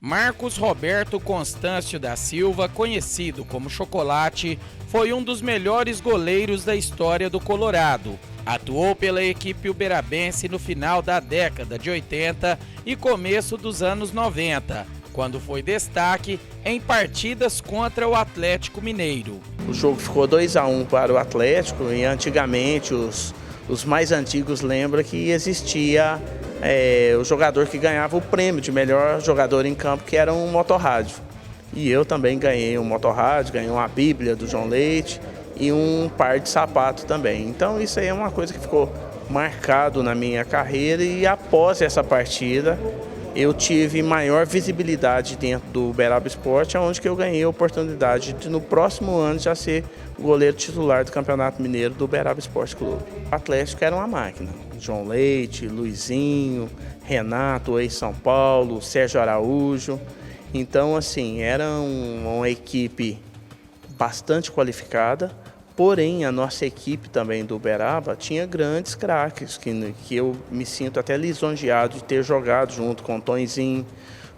Marcos Roberto Constâncio da Silva, conhecido como Chocolate, foi um dos melhores goleiros da história do Colorado. Atuou pela equipe uberabense no final da década de 80 e começo dos anos 90, quando foi destaque em partidas contra o Atlético Mineiro. O jogo ficou 2-1 para o Atlético e antigamente os mais antigos lembram que existia o jogador que ganhava o prêmio de melhor jogador em campo, que era um motorrádio. E eu também ganhei um motorrádio, ganhei uma Bíblia do João Leite e um par de sapato também. Então isso aí é uma coisa que ficou marcado na minha carreira e após essa partida eu tive maior visibilidade dentro do Uberaba Esporte, onde que eu ganhei a oportunidade de no próximo ano já ser o goleiro titular do Campeonato Mineiro do Uberaba Esporte Clube. O Atlético era uma máquina. João Leite, Luizinho, Renato, ex-São Paulo, Sérgio Araújo. Então, assim, era uma equipe bastante qualificada, porém a nossa equipe também do Uberaba tinha grandes craques, que eu me sinto até lisonjeado de ter jogado junto com o Tonzinho,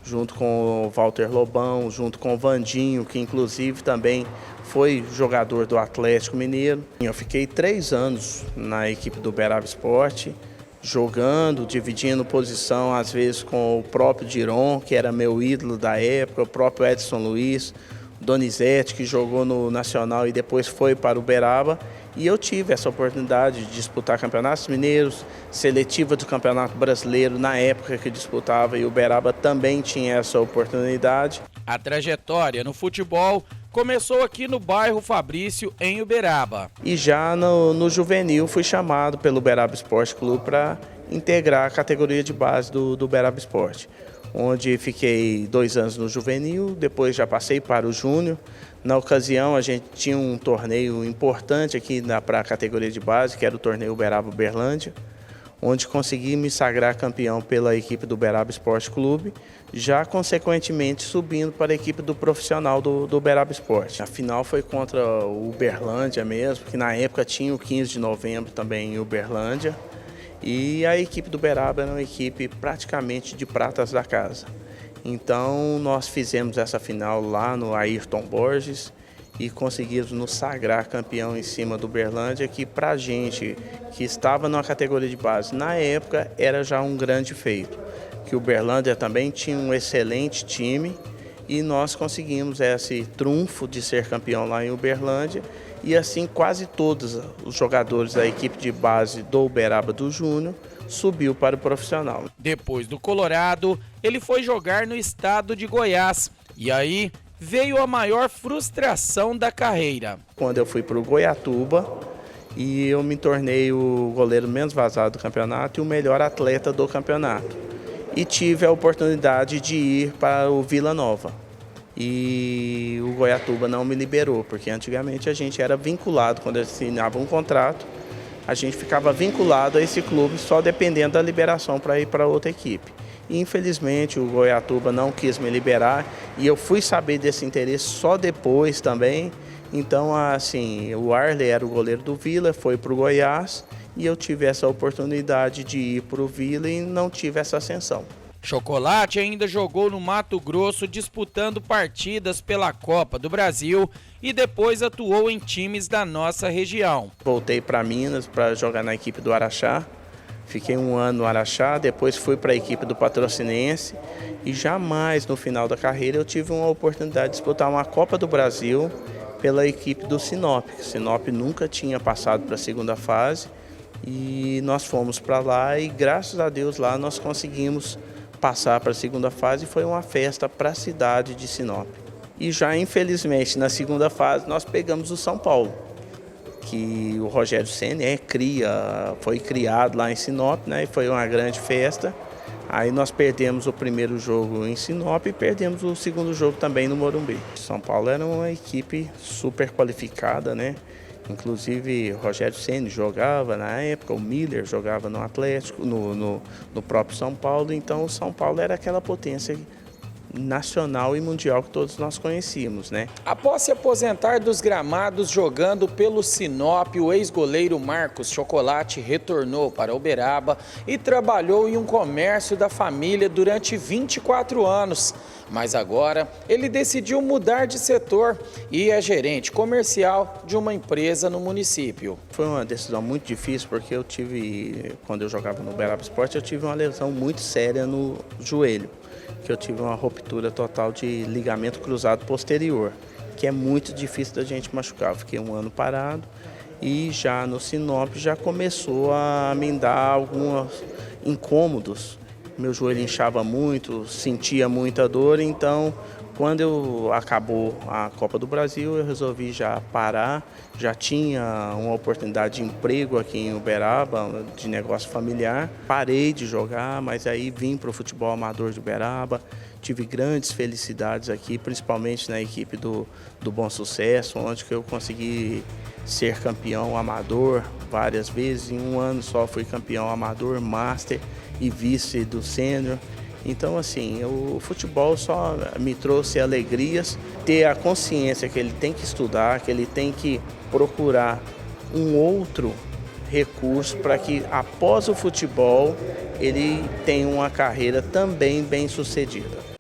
junto com o Walter Lobão, junto com o Vandinho, que inclusive também foi jogador do Atlético Mineiro. Eu fiquei 3 anos na equipe do Uberaba Esporte, jogando, dividindo posição, às vezes com o próprio Diron, que era meu ídolo da época, o próprio Edson Luiz, Donizete, que jogou no Nacional e depois foi para o Uberaba. E eu tive essa oportunidade de disputar campeonatos mineiros, seletiva do Campeonato Brasileiro na época que disputava, e o Uberaba também tinha essa oportunidade. A trajetória no futebol começou aqui no bairro Fabrício, em Uberaba. E já no juvenil fui chamado pelo Uberaba Esporte Clube para integrar a categoria de base do Uberaba Esporte, onde fiquei 2 anos no juvenil, depois já passei para o júnior. Na ocasião a gente tinha um torneio importante aqui para a categoria de base, que era o torneio Uberaba Uberlândia, onde consegui me sagrar campeão pela equipe do Uberaba Esporte Clube, já consequentemente subindo para a equipe do profissional do Uberaba Esporte. A final foi contra o Uberlândia mesmo, que na época tinha o 15 de novembro também em Uberlândia, e a equipe do Uberaba era uma equipe praticamente de pratas da casa. Então nós fizemos essa final lá no Ayrton Borges e conseguimos nos sagrar campeão em cima do Uberlândia, que pra gente que estava numa categoria de base na época era já um grande feito. Que o Uberlândia também tinha um excelente time e nós conseguimos esse trunfo de ser campeão lá em Uberlândia, e assim quase todos os jogadores da equipe de base do Uberaba do Júnior subiu para o profissional. Depois do Colorado, ele foi jogar no estado de Goiás, e aí veio a maior frustração da carreira. Quando eu fui para o Goiatuba e eu me tornei o goleiro menos vazado do campeonato e o melhor atleta do campeonato. E tive a oportunidade de ir para o Vila Nova. E o Goiatuba não me liberou, porque antigamente a gente era vinculado, quando assinava um contrato, a gente ficava vinculado a esse clube só dependendo da liberação para ir para outra equipe. E, infelizmente o Goiatuba não quis me liberar e eu fui saber desse interesse só depois também. Então, assim, o Arley era o goleiro do Vila, foi para o Goiás e eu tive essa oportunidade de ir para o Vila e não tive essa ascensão. Chocolate ainda jogou no Mato Grosso disputando partidas pela Copa do Brasil e depois atuou em times da nossa região. Voltei para Minas para jogar na equipe do Araxá, fiquei 1 ano no Araxá, depois fui para a equipe do Patrocinense e jamais no final da carreira eu tive uma oportunidade de disputar uma Copa do Brasil pela equipe do Sinop. Sinop nunca tinha passado para a segunda fase e nós fomos para lá e graças a Deus lá nós conseguimos passar para a segunda fase e foi uma festa para a cidade de Sinop. E já infelizmente na segunda fase nós pegamos o São Paulo, que o Rogério Ceni foi criado lá em Sinop, né, e foi uma grande festa. Aí nós perdemos o primeiro jogo em Sinop e perdemos o segundo jogo também no Morumbi. São Paulo era uma equipe super qualificada, né? Inclusive, o Rogério Ceni jogava na época, o Miller jogava no Atlético, no próprio São Paulo. Então, o São Paulo era aquela potência nacional e mundial que todos nós conhecíamos, né? Após se aposentar dos gramados jogando pelo Sinop, o ex-goleiro Marcos Chocolate retornou para Uberaba e trabalhou em um comércio da família durante 24 anos. Mas agora ele decidiu mudar de setor e é gerente comercial de uma empresa no município. Foi uma decisão muito difícil porque quando eu jogava no Uberaba Esporte, eu tive uma lesão muito séria no joelho, que eu tive uma ruptura total de ligamento cruzado posterior, que é muito difícil da gente machucar. Eu fiquei um ano parado e já no Sinop já começou a me dar alguns incômodos. Meu joelho inchava muito, sentia muita dor, então quando acabou a Copa do Brasil eu resolvi já parar. Já tinha uma oportunidade de emprego aqui em Uberaba, de negócio familiar. Parei de jogar, mas aí vim para o futebol amador de Uberaba. Tive grandes felicidades aqui, principalmente na equipe do Bom Sucesso, onde que eu consegui ser campeão amador várias vezes. Em um ano só fui campeão amador, master e vice do sênior. Então, assim, o futebol só me trouxe alegrias, ter a consciência que ele tem que estudar, que ele tem que procurar um outro recurso para que após o futebol ele tenha uma carreira também bem sucedida.